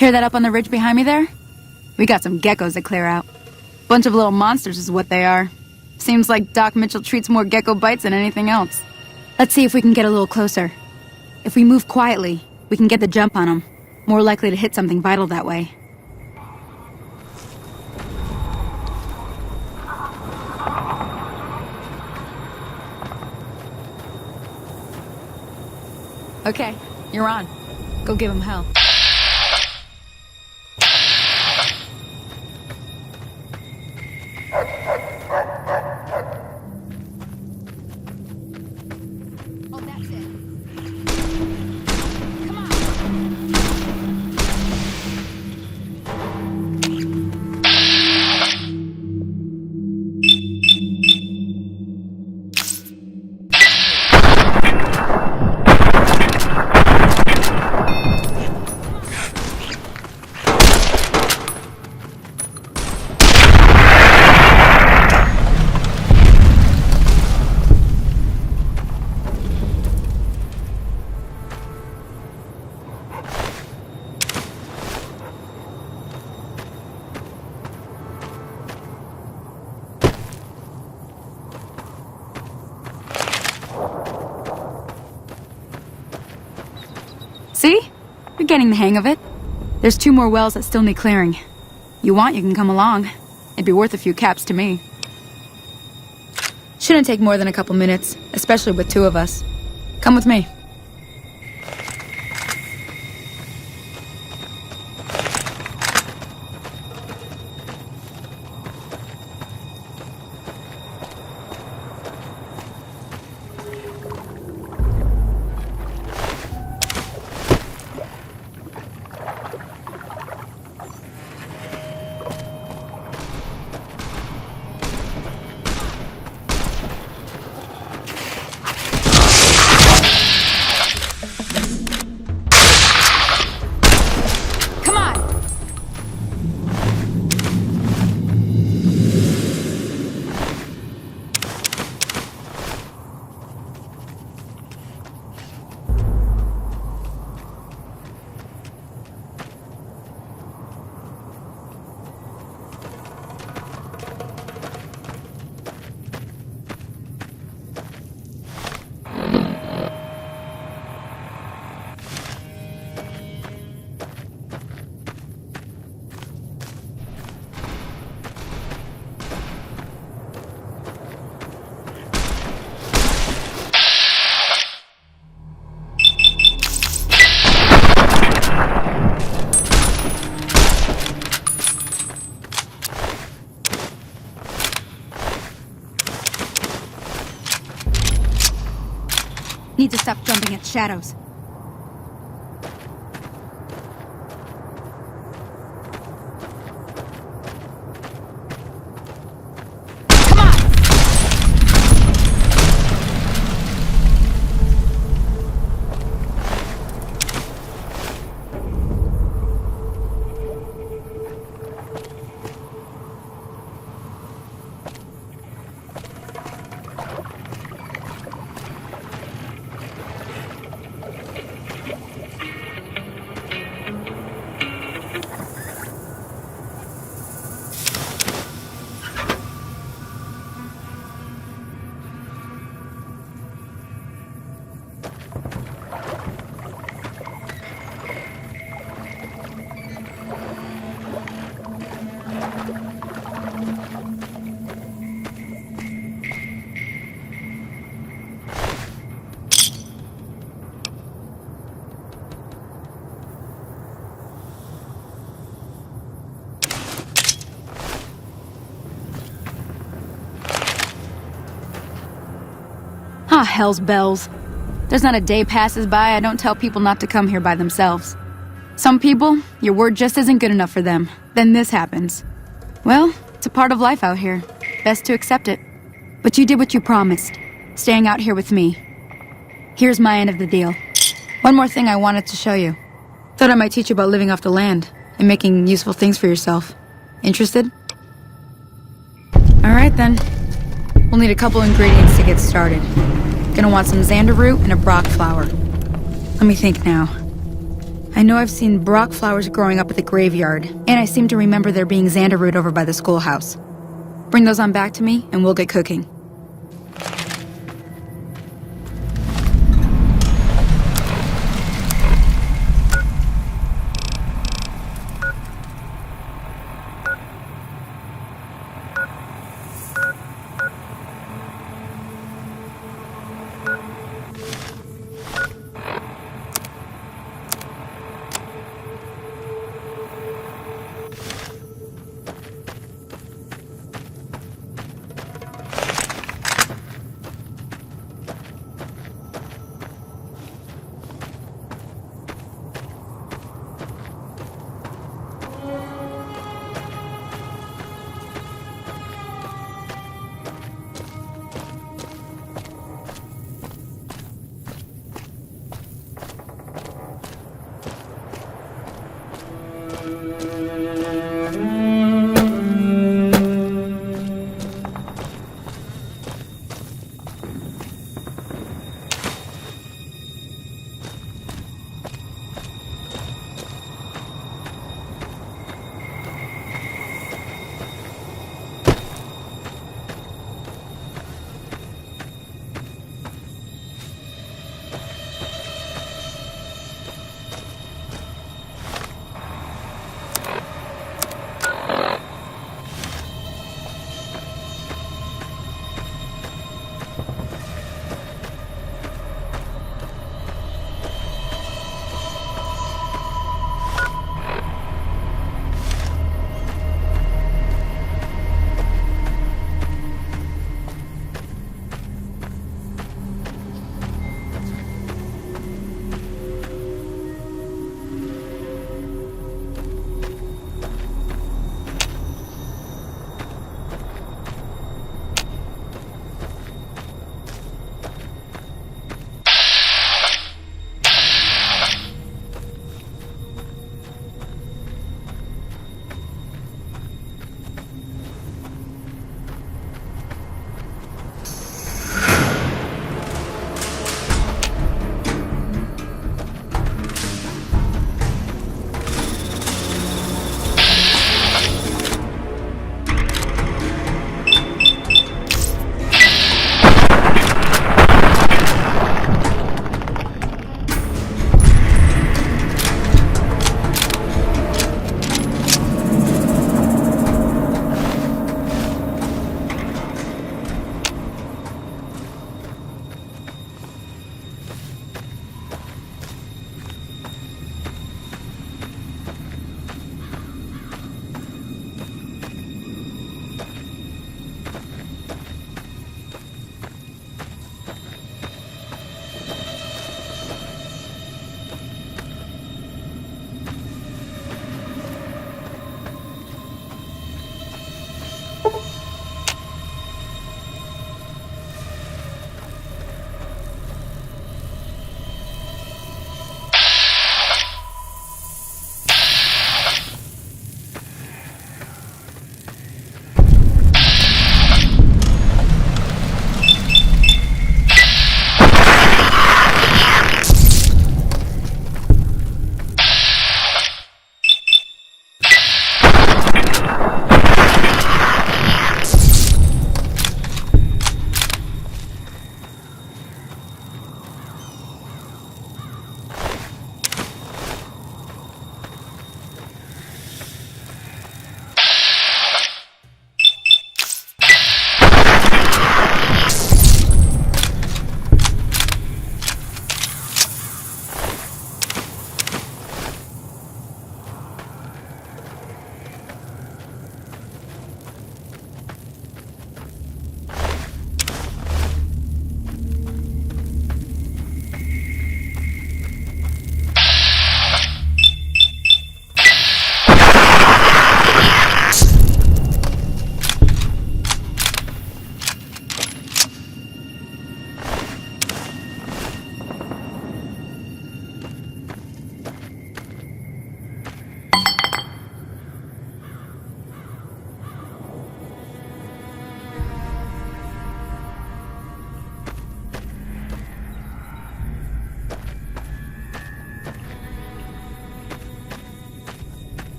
Hear that up on the ridge behind me there? We got some geckos to clear out. Bunch of little monsters is what they are. Seems like Doc Mitchell treats more gecko bites than anything else. Let's see if we can get a little closer. If we move quietly, we can get the jump on them. More likely to hit something vital that way. Okay, you're on. Go give him hell. Oh, that's it. Come on. See? You're getting the hang of it. There's 2 more wells that still need clearing. You want, you can come along. It'd be worth a few caps to me. Shouldn't take more than a couple minutes, especially with 2 of us. Come with me. Need to stop jumping at shadows. Ah, hell's bells. There's not a day passes by I don't tell people not to come here by themselves. Some people, your word just isn't good enough for them. Then this happens. Well, it's a part of life out here. Best to accept it. But you did what you promised, staying out here with me. Here's my end of the deal. One more thing I wanted to show you. Thought I might teach you about living off the land and making useful things for yourself. Interested? Alright then. We'll need a couple ingredients to get started. Gonna want some xander root and a brock flower. Let me think now. I know I've seen Brock flowers growing up at the graveyard, and I seem to remember there being Xanderroot over by the schoolhouse. Bring those on back to me, and we'll get cooking.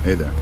Hey there.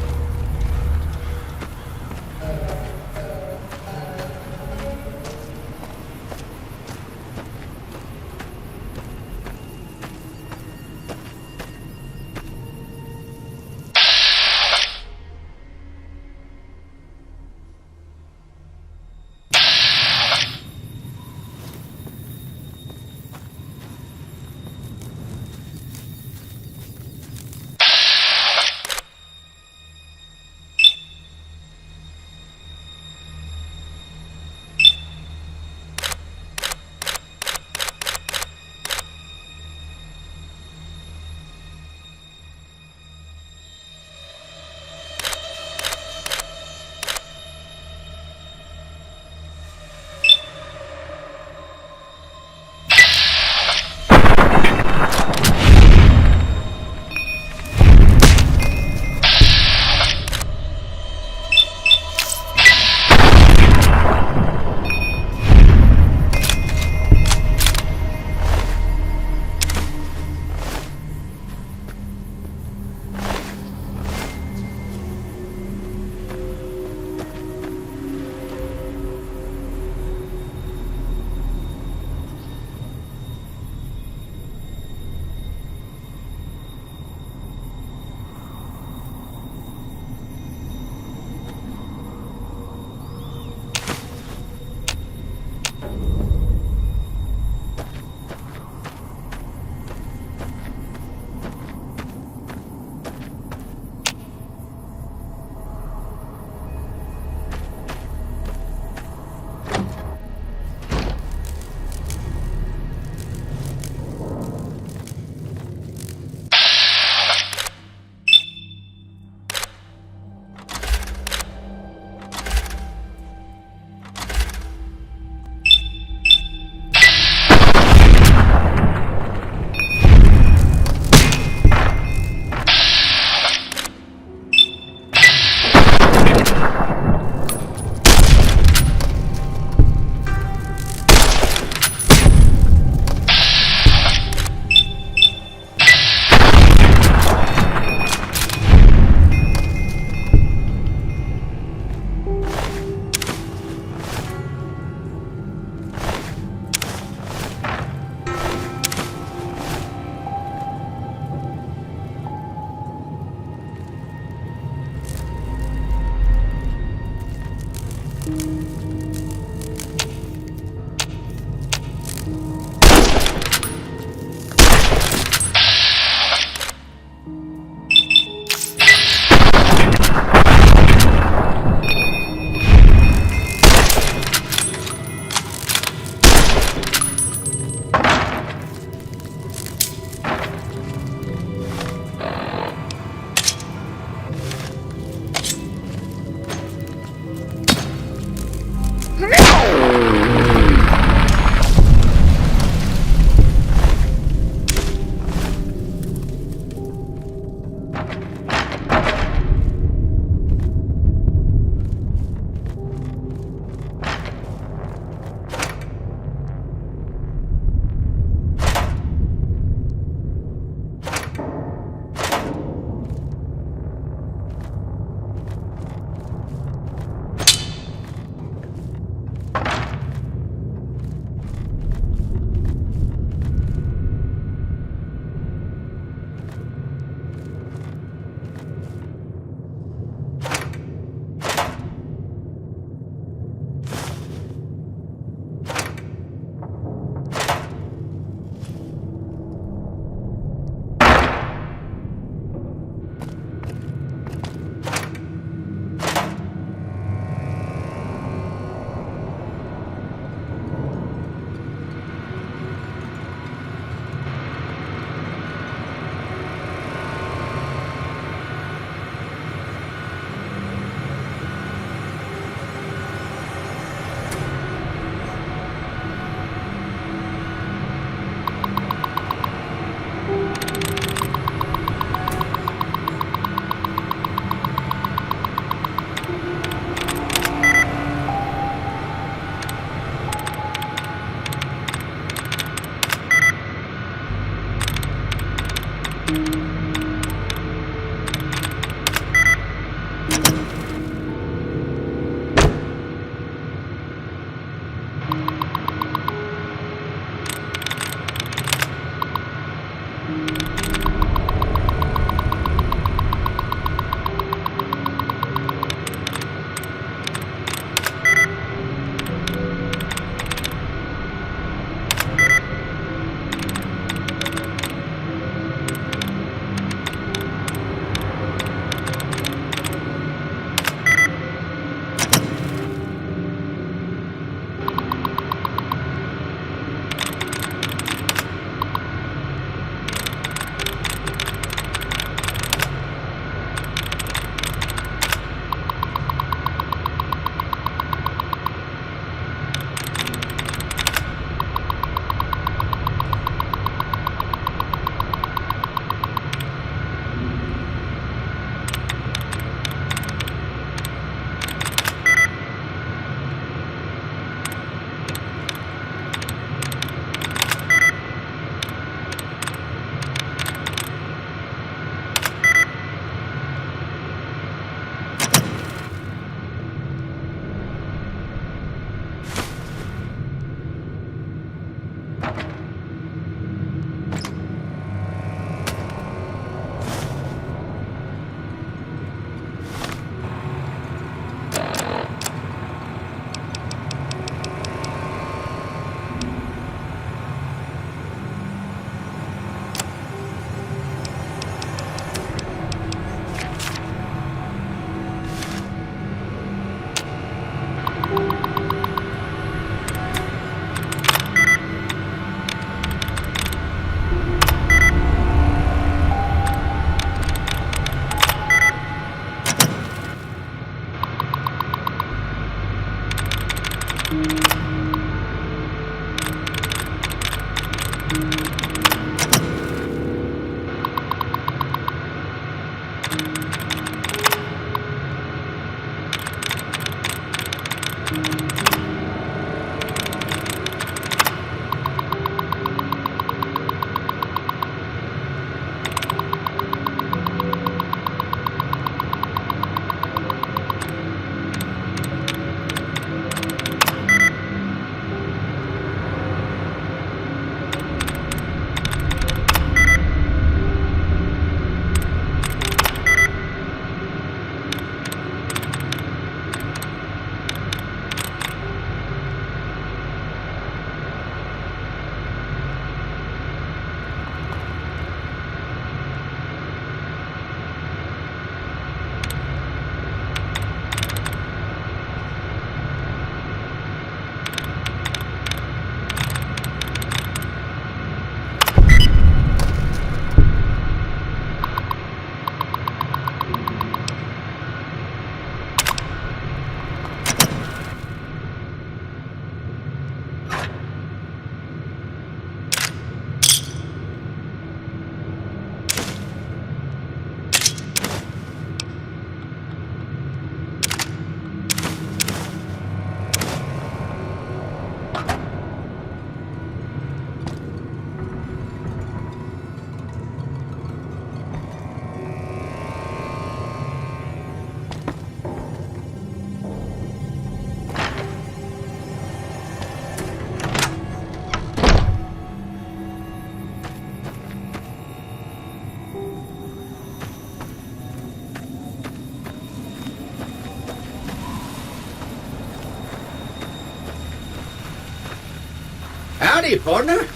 Howdy, partner.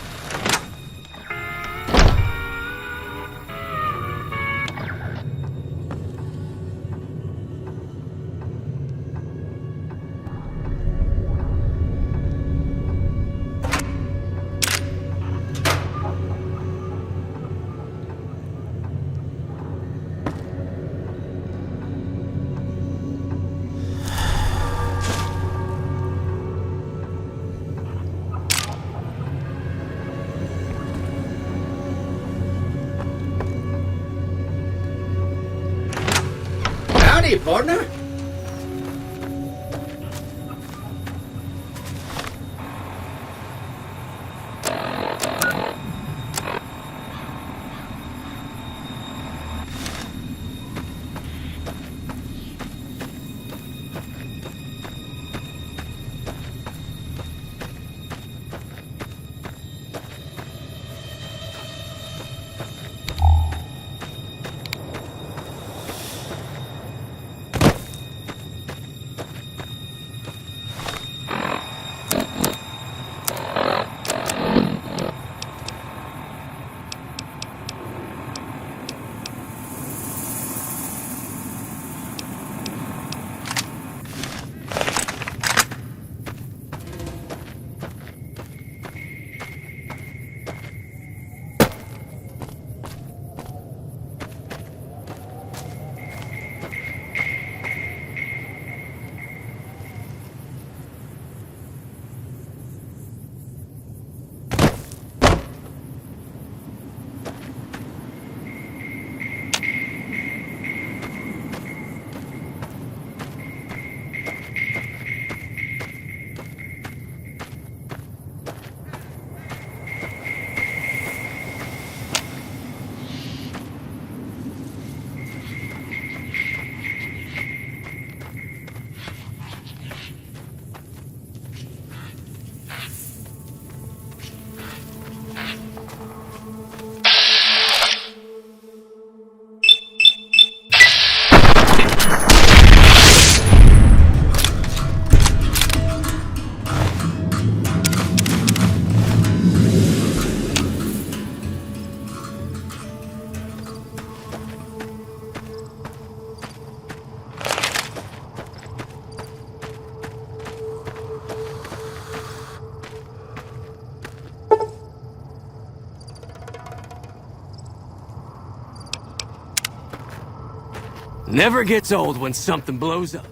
Howdy, partner. Never gets old when something blows up.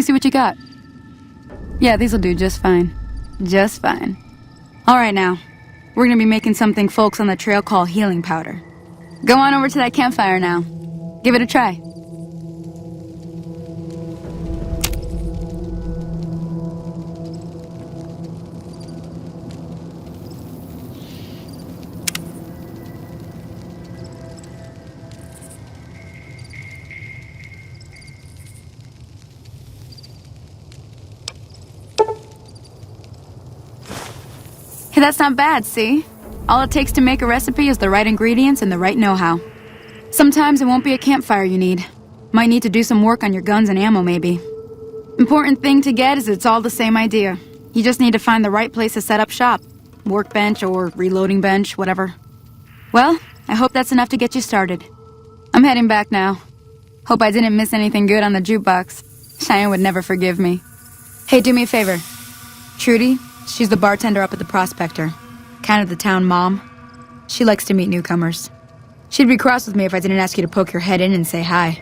see what you got. Yeah, these'll do just fine. Just fine. Alright now. We're gonna be making something folks on the trail call healing powder. Go on over to that campfire now. Give it a try. Hey, that's not bad, see? All it takes to make a recipe is the right ingredients and the right know-how. Sometimes it won't be a campfire you need. Might need to do some work on your guns and ammo, maybe. Important thing to get is it's all the same idea. You just need to find the right place to set up shop. Workbench or reloading bench, whatever. Well, I hope that's enough to get you started. I'm heading back now. Hope I didn't miss anything good on the jukebox. Cheyenne would never forgive me. Hey, do me a favor. Trudy, she's the bartender up at the Prospector. Kind of the town mom. She likes to meet newcomers. She'd be cross with me if I didn't ask you to poke your head in and say hi.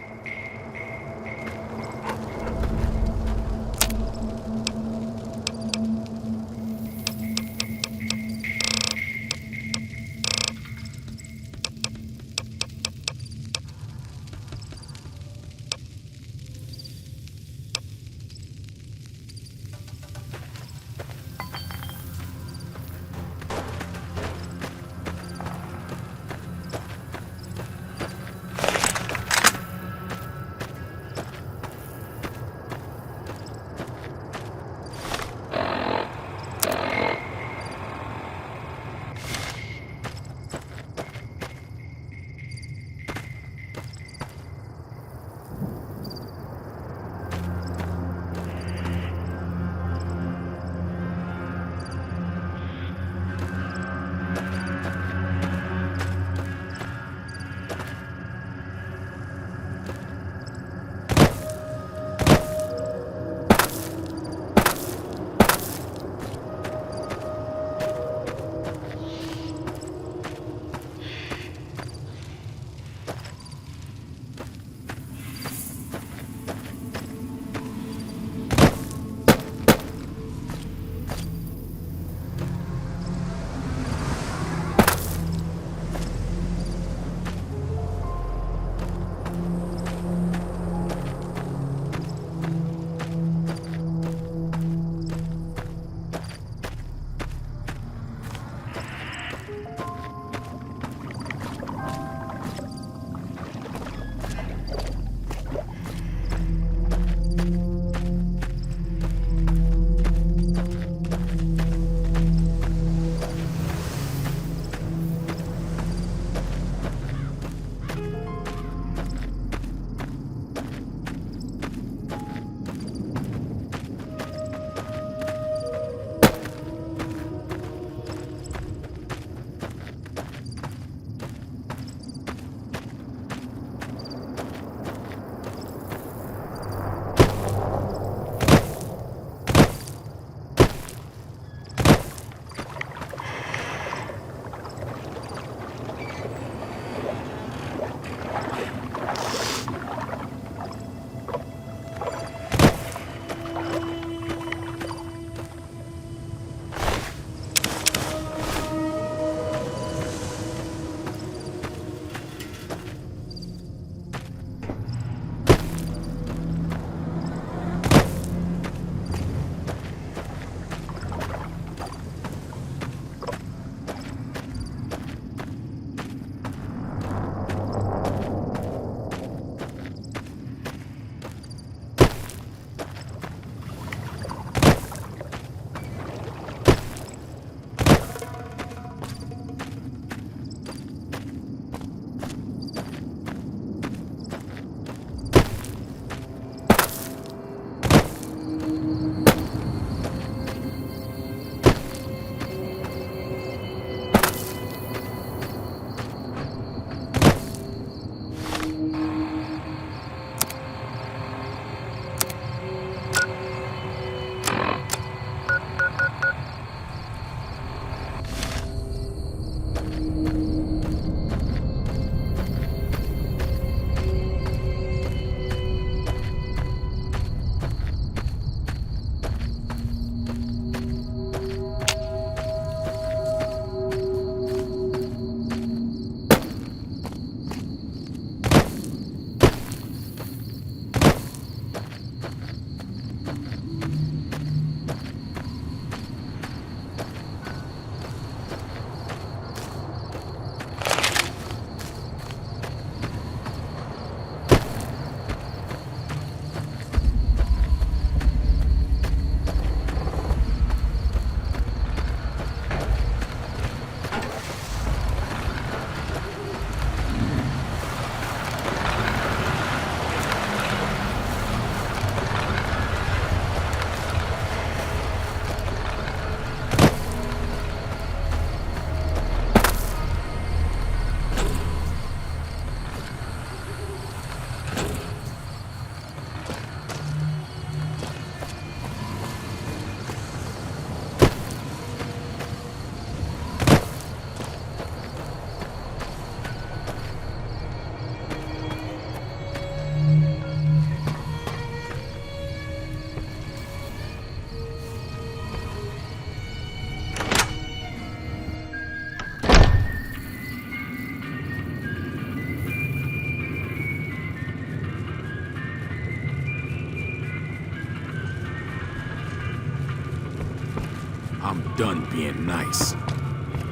done being nice.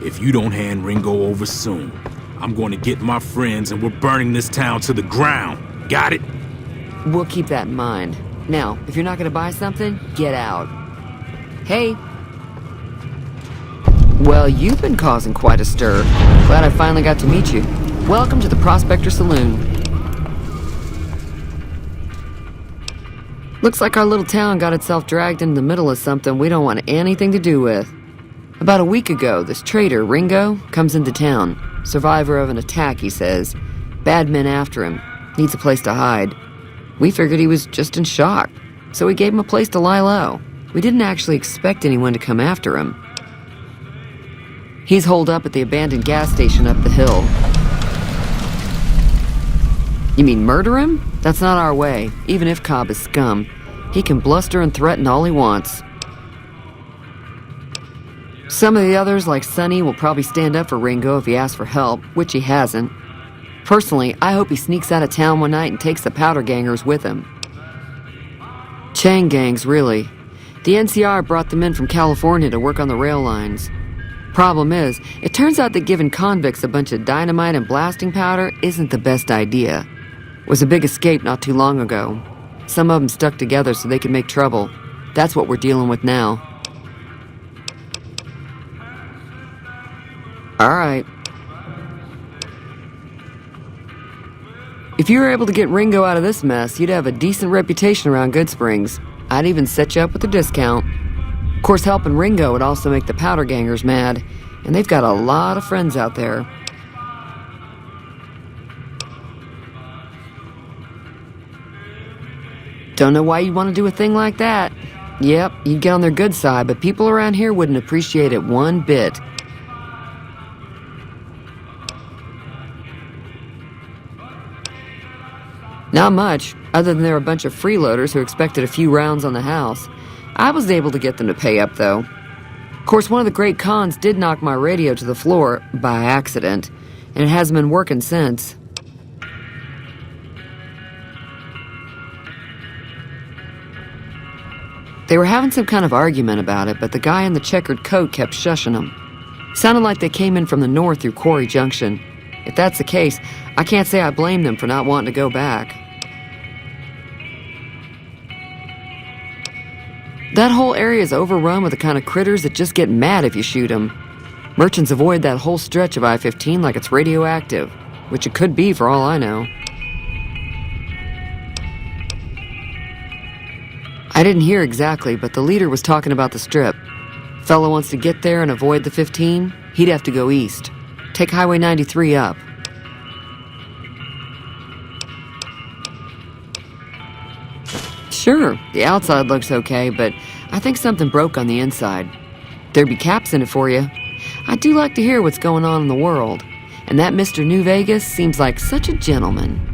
If you don't hand Ringo over soon, I'm going to get my friends and we're burning this town to the ground. Got it? We'll keep that in mind. Now, if you're not gonna buy something, get out. Hey. Well, you've been causing quite a stir. Glad I finally got to meet you. Welcome to the Prospector Saloon. Looks like our little town got itself dragged into the middle of something we don't want anything to do with. About a week ago, this traitor, Ringo, comes into town. Survivor of an attack, he says. Bad men after him. Needs a place to hide. We figured he was just in shock, so we gave him a place to lie low. We didn't actually expect anyone to come after him. He's holed up at the abandoned gas station up the hill. You mean murder him? That's not our way, even if Cobb is scum. He can bluster and threaten all he wants. Some of the others, like Sonny, will probably stand up for Ringo if he asks for help, which he hasn't. Personally, I hope he sneaks out of town one night and takes the powder gangers with him. Chain gangs, really. The NCR brought them in from California to work on the rail lines. Problem is, it turns out that giving convicts a bunch of dynamite and blasting powder isn't the best idea. It was a big escape not too long ago. Some of them stuck together so they could make trouble. That's what we're dealing with now. All right. If you were able to get Ringo out of this mess, you'd have a decent reputation around Goodsprings. I'd even set you up with a discount. Of course, helping Ringo would also make the powder gangers mad, and they've got a lot of friends out there. Don't know why you'd want to do a thing like that. Yep, you'd get on their good side, but people around here wouldn't appreciate it one bit. Not much, other than they were a bunch of freeloaders who expected a few rounds on the house. I was able to get them to pay up, though. Of course, one of the great cons did knock my radio to the floor, by accident, and it hasn't been working since. They were having some kind of argument about it, but the guy in the checkered coat kept shushing them. Sounded like they came in from the north through Quarry Junction. If that's the case, I can't say I blame them for not wanting to go back. That whole area is overrun with the kind of critters that just get mad if you shoot them. Merchants avoid that whole stretch of I-15 like it's radioactive, which it could be for all I know. I didn't hear exactly, but the leader was talking about the strip. Fellow wants to get there and avoid the 15, he'd have to go east. Take Highway 93 up. Sure, the outside looks okay, but I think something broke on the inside. There'd be caps in it for you. I do like to hear what's going on in the world, and that Mr. New Vegas seems like such a gentleman.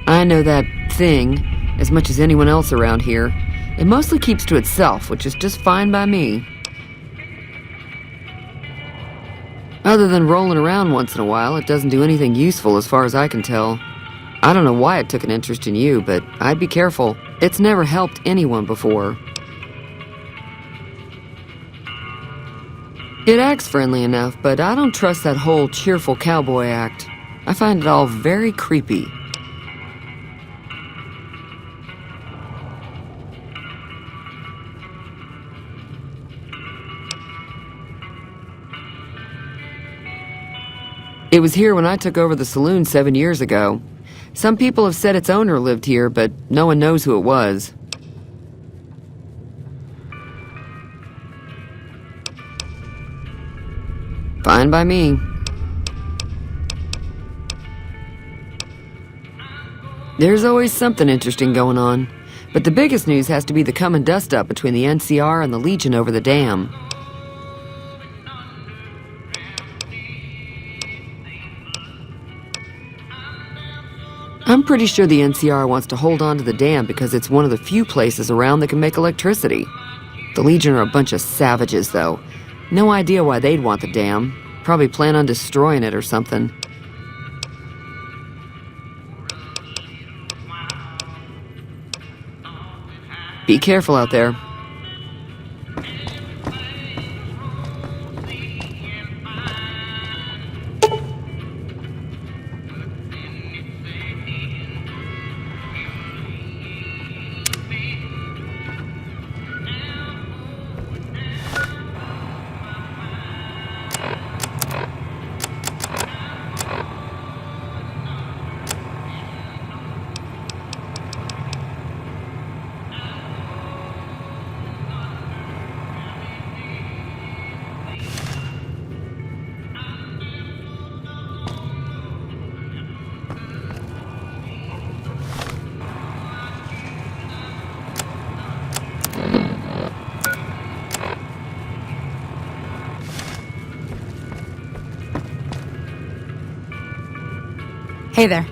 I know that thing as much as anyone else around here. It mostly keeps to itself, which is just fine by me. Other than rolling around once in a while, it doesn't do anything useful as far as I can tell. I don't know why it took an interest in you, but I'd be careful. It's never helped anyone before. It acts friendly enough, but I don't trust that whole cheerful cowboy act. I find it all very creepy. It was here when I took over the saloon 7 years ago. Some people have said its owner lived here, but no one knows who it was. Fine by me. There's always something interesting going on, but the biggest news has to be the coming dust-up between the NCR and the Legion over the dam. I'm pretty sure the NCR wants to hold on to the dam because it's one of the few places around that can make electricity. The Legion are a bunch of savages, though. No idea why they'd want the dam. Probably plan on destroying it or something. Be careful out there. Hey there.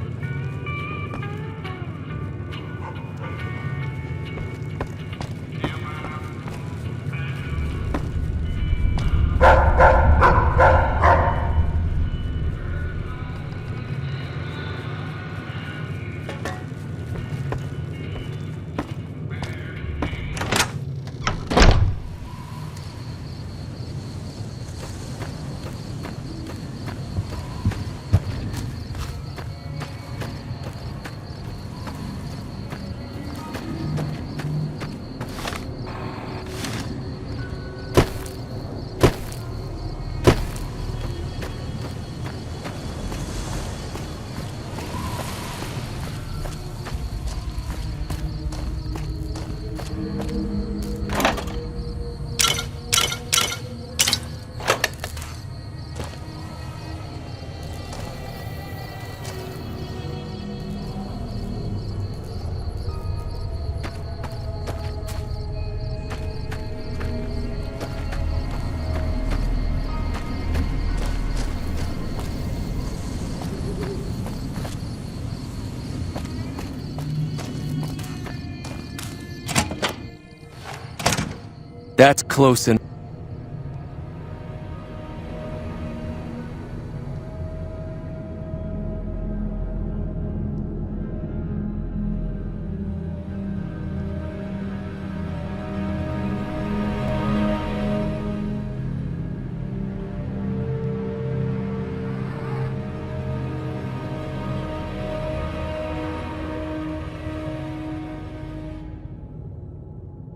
That's close enough.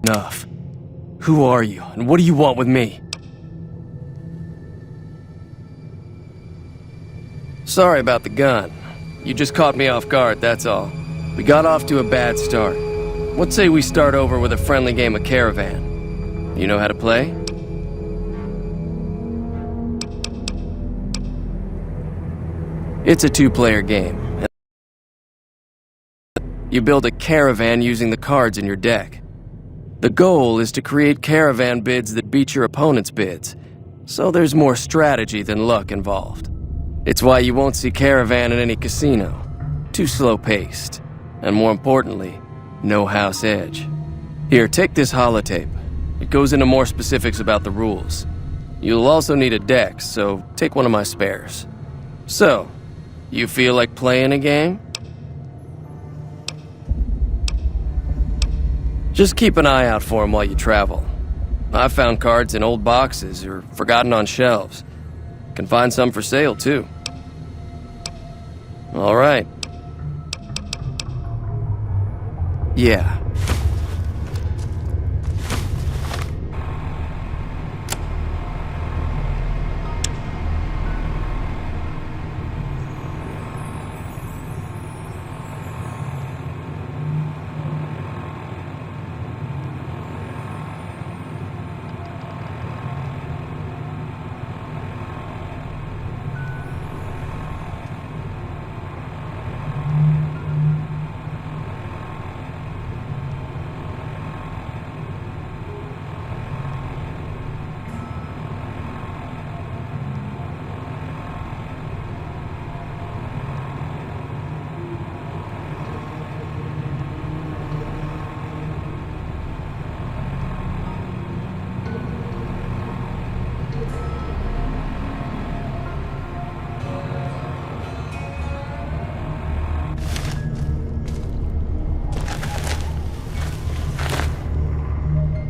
Enough. Who are you, and what do you want with me? Sorry about the gun. You just caught me off guard, that's all. We got off to a bad start. What say we start over with a friendly game of Caravan? You know how to play? It's a two-player game. You build a caravan using the cards in your deck. The goal is to create caravan bids that beat your opponent's bids, so there's more strategy than luck involved. It's why you won't see caravan in any casino. Too slow-paced. And more importantly, no house edge. Here, take this holotape. It goes into more specifics about the rules. You'll also need a deck, so take one of my spares. So, you feel like playing a game? Just keep an eye out for them while you travel. I've found cards in old boxes or forgotten on shelves. Can find some for sale, too. All right. Yeah.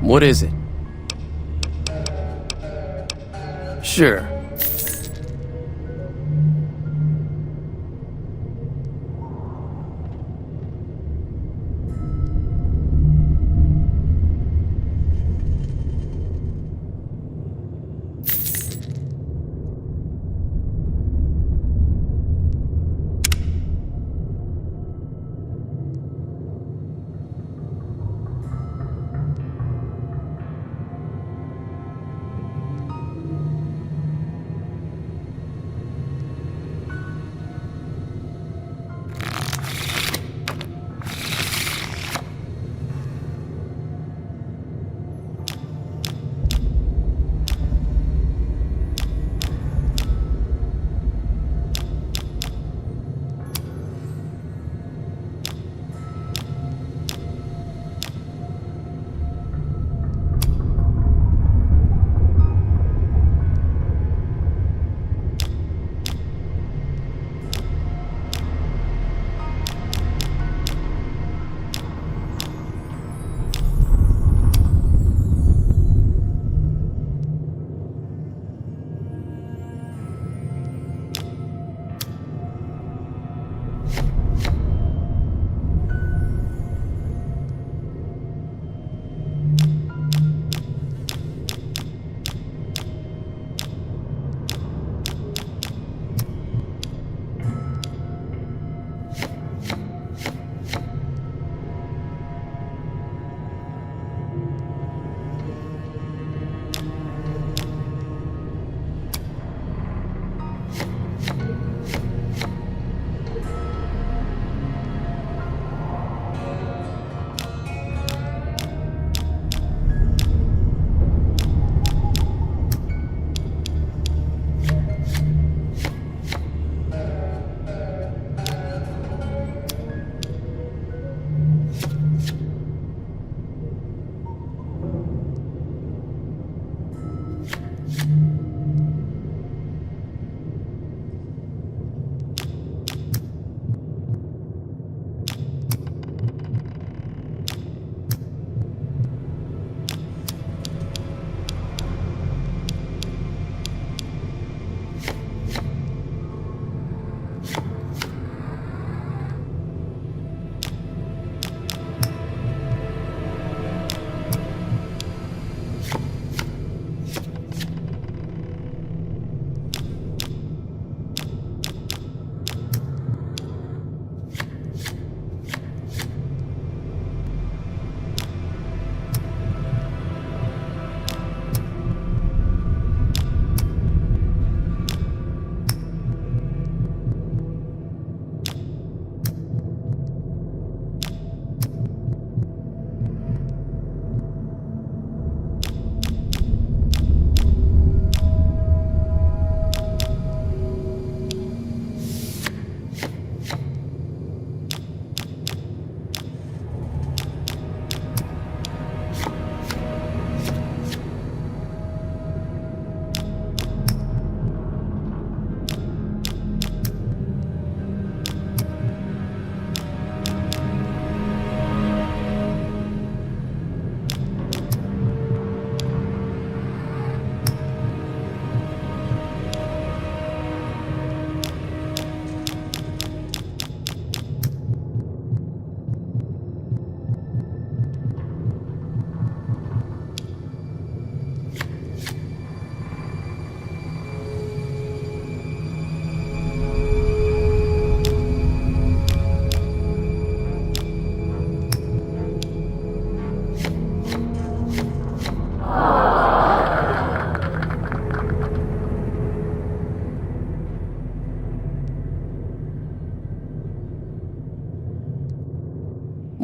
What is it? Sure.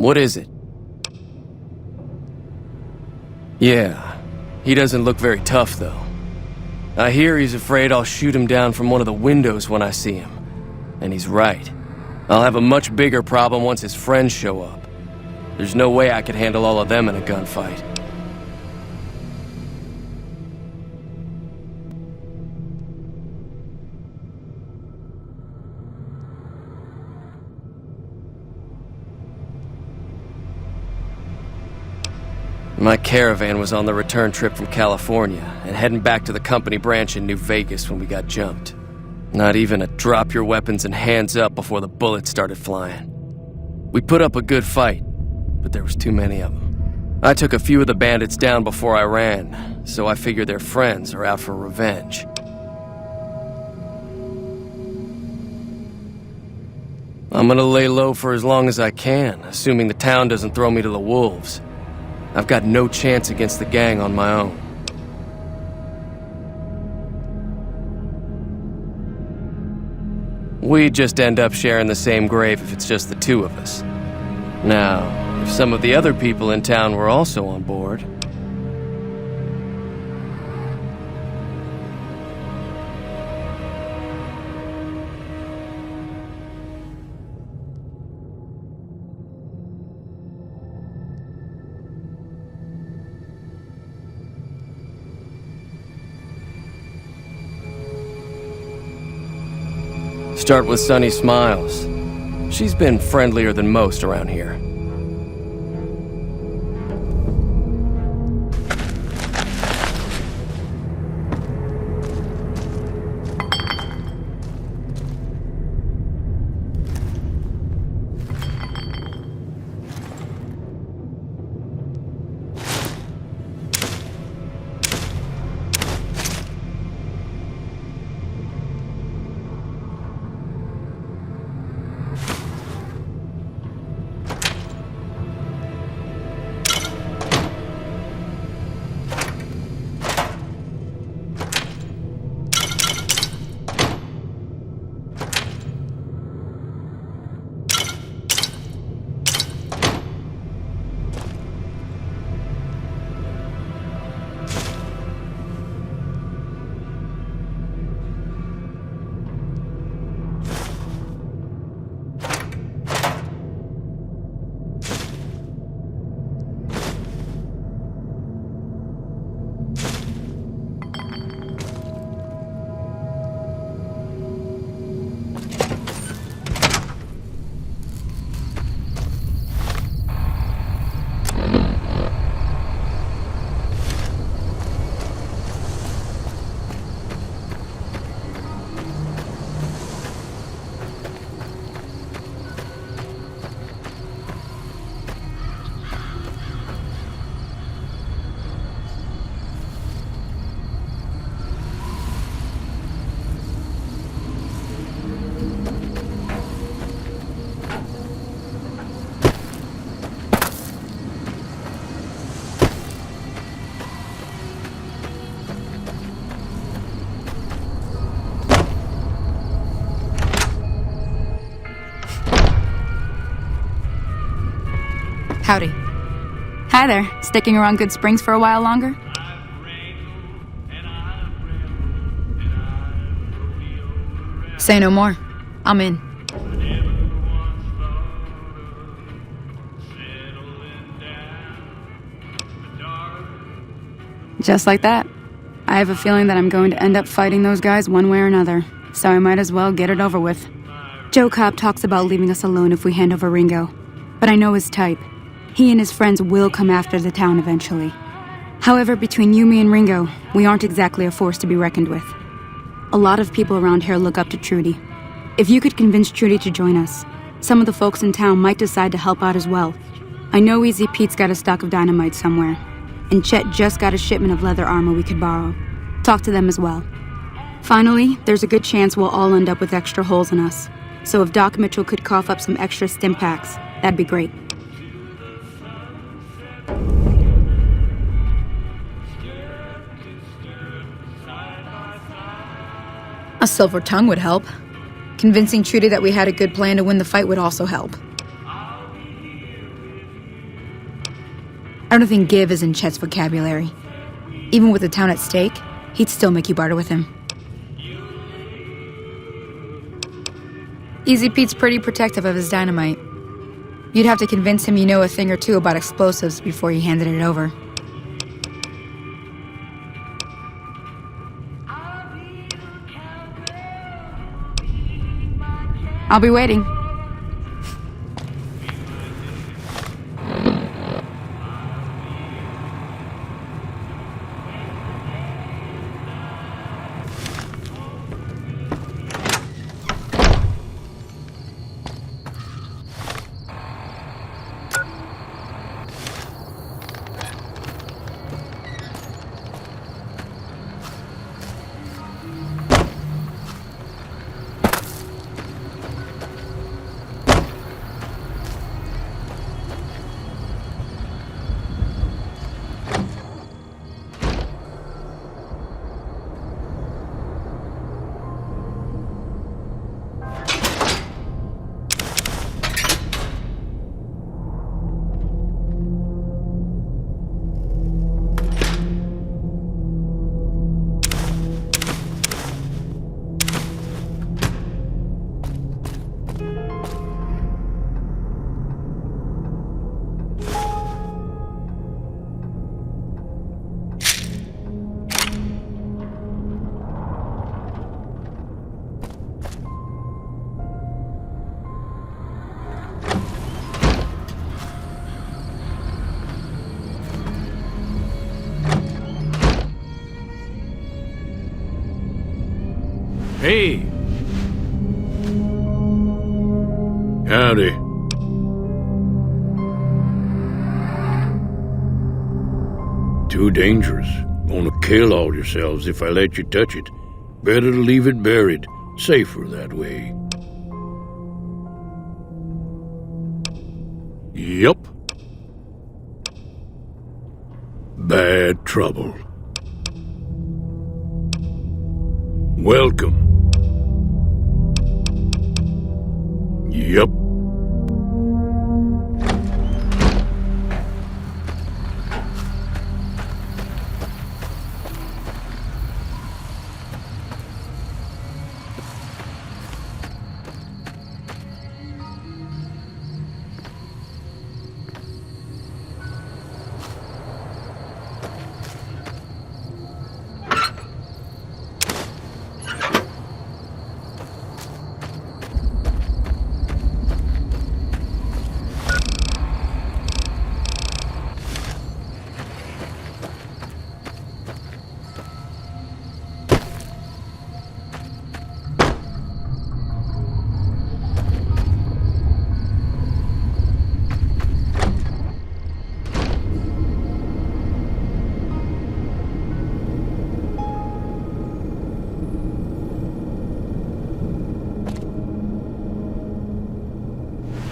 What is it? Yeah, he doesn't look very tough, though. I hear he's afraid I'll shoot him down from one of the windows when I see him. And he's right. I'll have a much bigger problem once his friends show up. There's no way I could handle all of them in a gunfight. My caravan was on the return trip from California and heading back to the company branch in New Vegas when we got jumped. Not even a drop your weapons and hands up before the bullets started flying. We put up a good fight, but there was too many of them. I took a few of the bandits down before I ran, so I figured their friends are out for revenge. I'm gonna lay low for as long as I can, assuming the town doesn't throw me to the wolves. I've got no chance against the gang on my own. We just end up sharing the same grave if it's just the two of us. Now, if some of the other people in town were also on board... Start with Sunny Smiles. She's been friendlier than most around here. Howdy. Hi there. Sticking around Good Springs for a while longer? Say no more. I'm in. Just like that. I have a feeling that I'm going to end up fighting those guys one way or another, so I might as well get it over with. Joe Cobb talks about leaving us alone if we hand over Ringo, but I know his type. He and his friends will come after the town eventually. However, between you, me, and Ringo, we aren't exactly a force to be reckoned with. A lot of people around here look up to Trudy. If you could convince Trudy to join us, some of the folks in town might decide to help out as well. I know Easy Pete's got a stock of dynamite somewhere, and Chet just got a shipment of leather armor we could borrow. Talk to them as well. Finally, there's a good chance we'll all end up with extra holes in us. So if Doc Mitchell could cough up some extra stim packs, that'd be great. A silver tongue would help. Convincing Trudy that we had a good plan to win the fight would also help. I don't think give is in Chet's vocabulary. Even with the town at stake, he'd still make you barter with him. Easy Pete's pretty protective of his dynamite. You'd have to convince him you know a thing or two about explosives before you handed it over. I'll be waiting. Hey. Howdy. Too dangerous. Gonna kill all yourselves if I let you touch it. Better to leave it buried. Safer that way. Yup. Bad trouble. Welcome. Yup.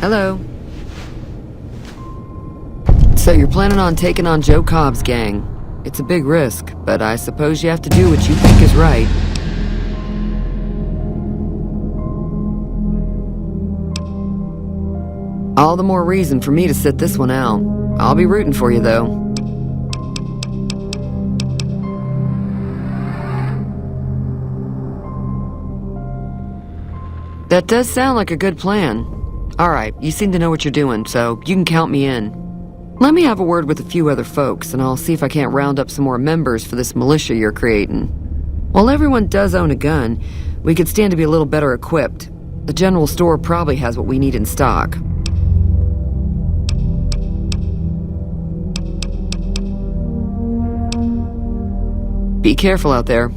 Hello. So you're planning on taking on Joe Cobb's gang. It's a big risk, but I suppose you have to do what you think is right. All the more reason for me to sit this one out. I'll be rooting for you, though. That does sound like a good plan. Alright, you seem to know what you're doing, so you can count me in. Let me have a word with a few other folks, and I'll see if I can't round up some more members for this militia you're creating. While everyone does own a gun, we could stand to be a little better equipped. The general store probably has what we need in stock. Be careful out there.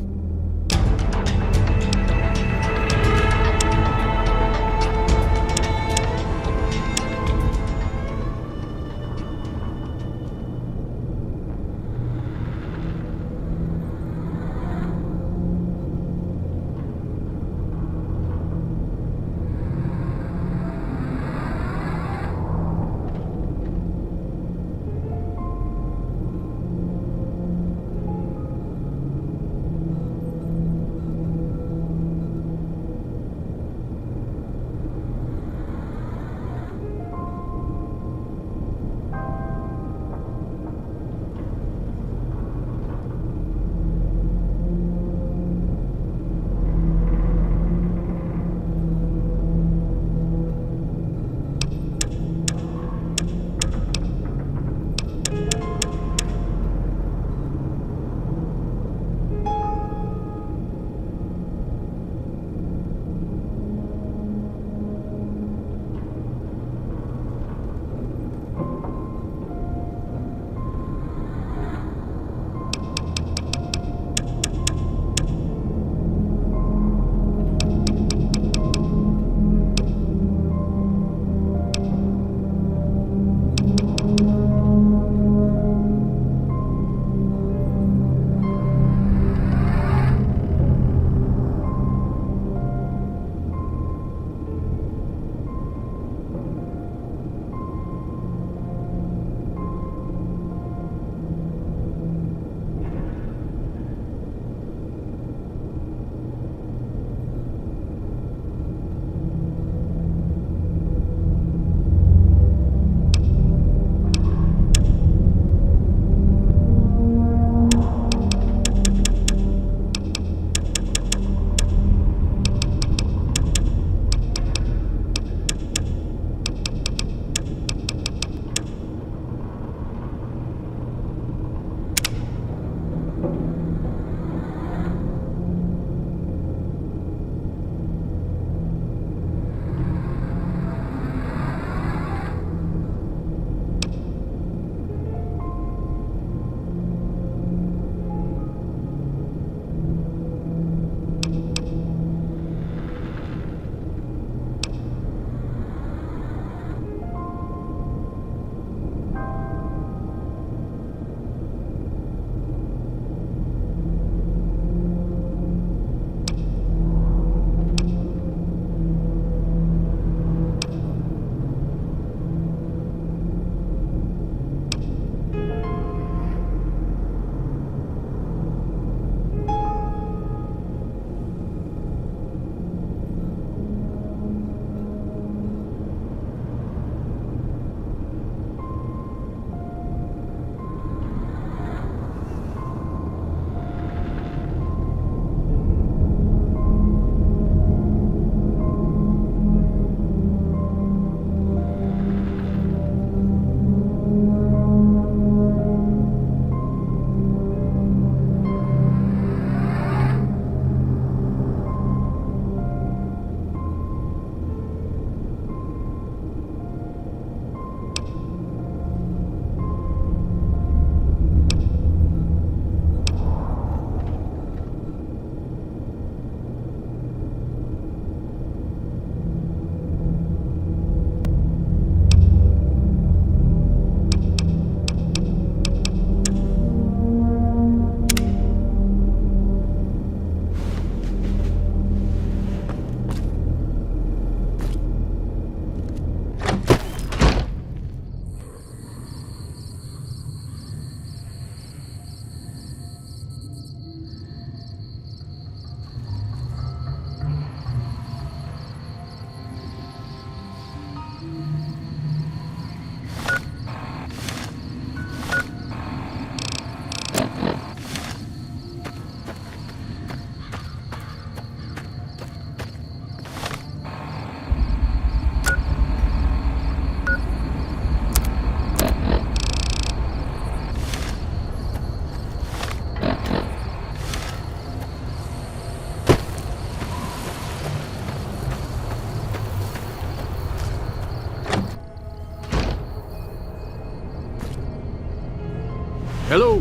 Hello.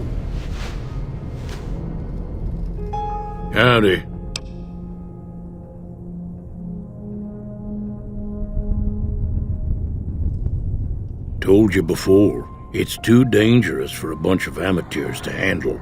Howdy. Told you before, it's too dangerous for a bunch of amateurs to handle.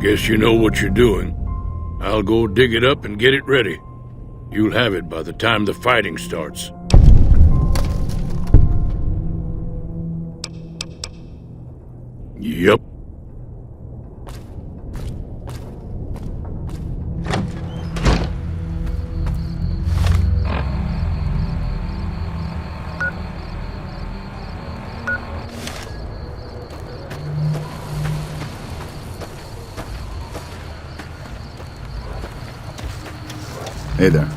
Guess you know what you're doing. I'll go dig it up and get it ready. You'll have it by the time the fighting starts. Yup. Hey there.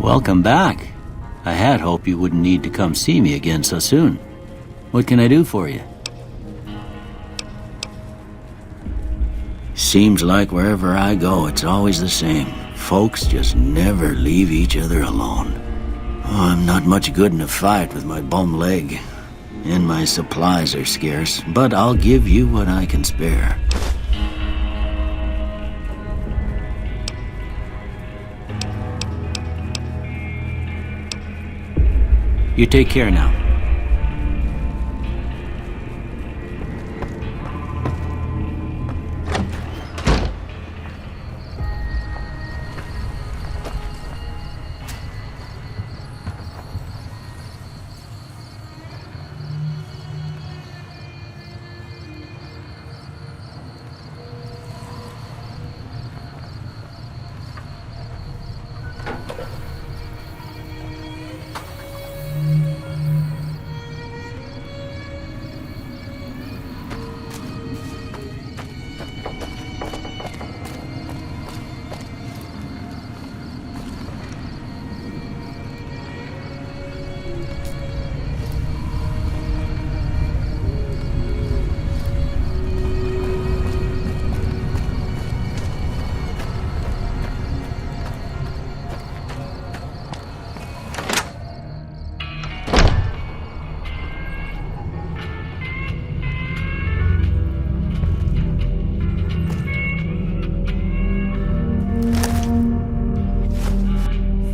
Welcome back. I had hoped you wouldn't need to come see me again so soon. What can I do for you? Seems like wherever I go, it's always the same. Folks just never leave each other alone. Oh, I'm not much good in a fight with my bum leg. And my supplies are scarce, but I'll give you what I can spare. You take care now.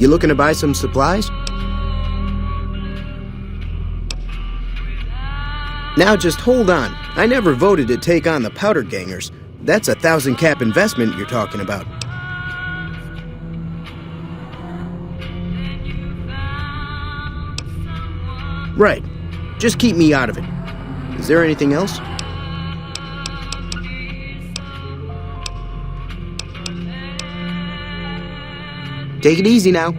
You looking to buy some supplies? Now just hold on. I never voted to take on the Powder Gangers. That's a 1,000 cap investment you're talking about. Right. Just keep me out of it. Is there anything else? Take it easy now.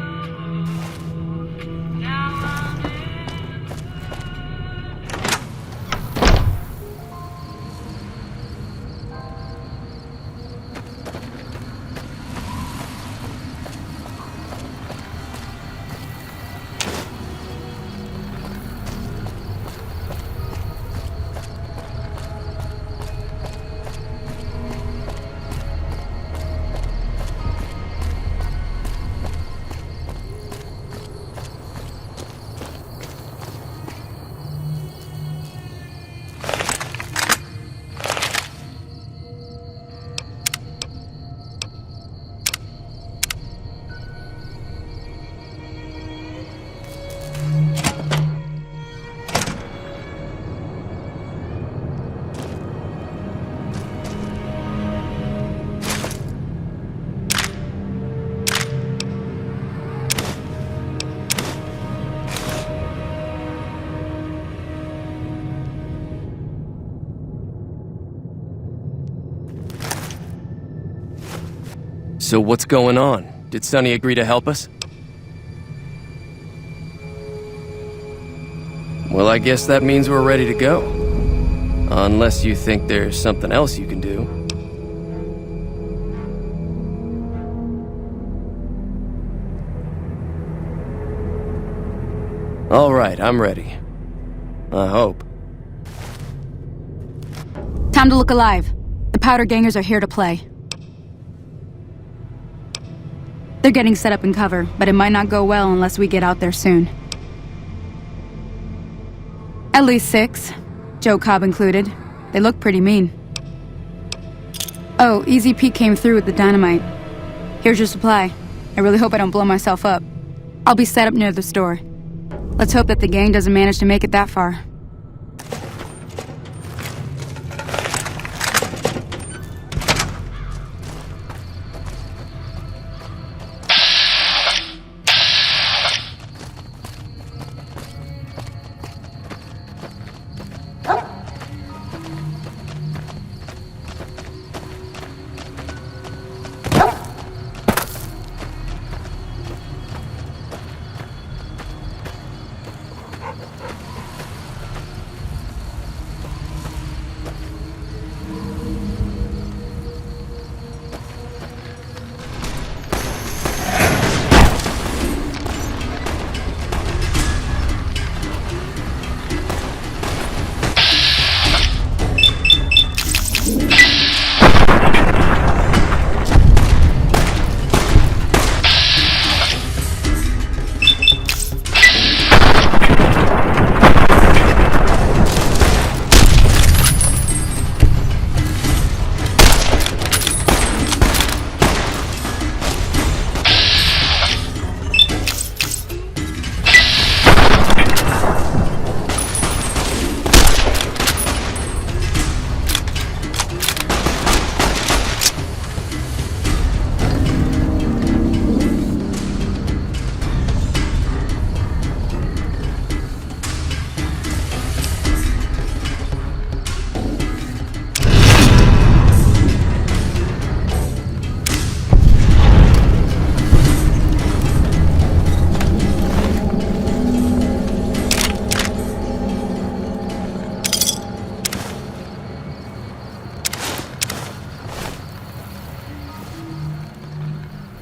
So what's going on? Did Sonny agree to help us? Well, I guess that means we're ready to go. Unless you think there's something else you can do. All right, I'm ready. I hope. Time to look alive. The Powder Gangers are here to play. They're getting set up in cover, but it might not go well unless we get out there soon. At least 6, Joe Cobb included. They look pretty mean. Oh, Easy Pete came through with the dynamite. Here's your supply. I really hope I don't blow myself up. I'll be set up near the store. Let's hope that the gang doesn't manage to make it that far.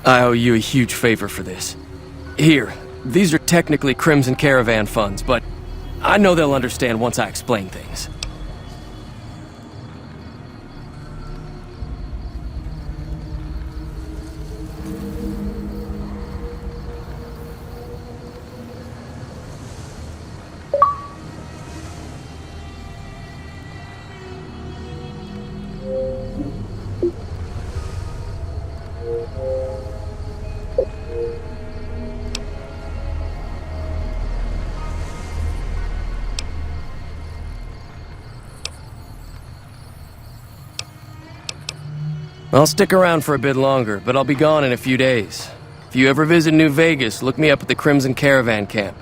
I owe you a huge favor for this. Here, these are technically Crimson Caravan funds, but I know they'll understand once I explain things. I'll stick around for a bit longer, but I'll be gone in a few days. If you ever visit New Vegas, look me up at the Crimson Caravan Camp.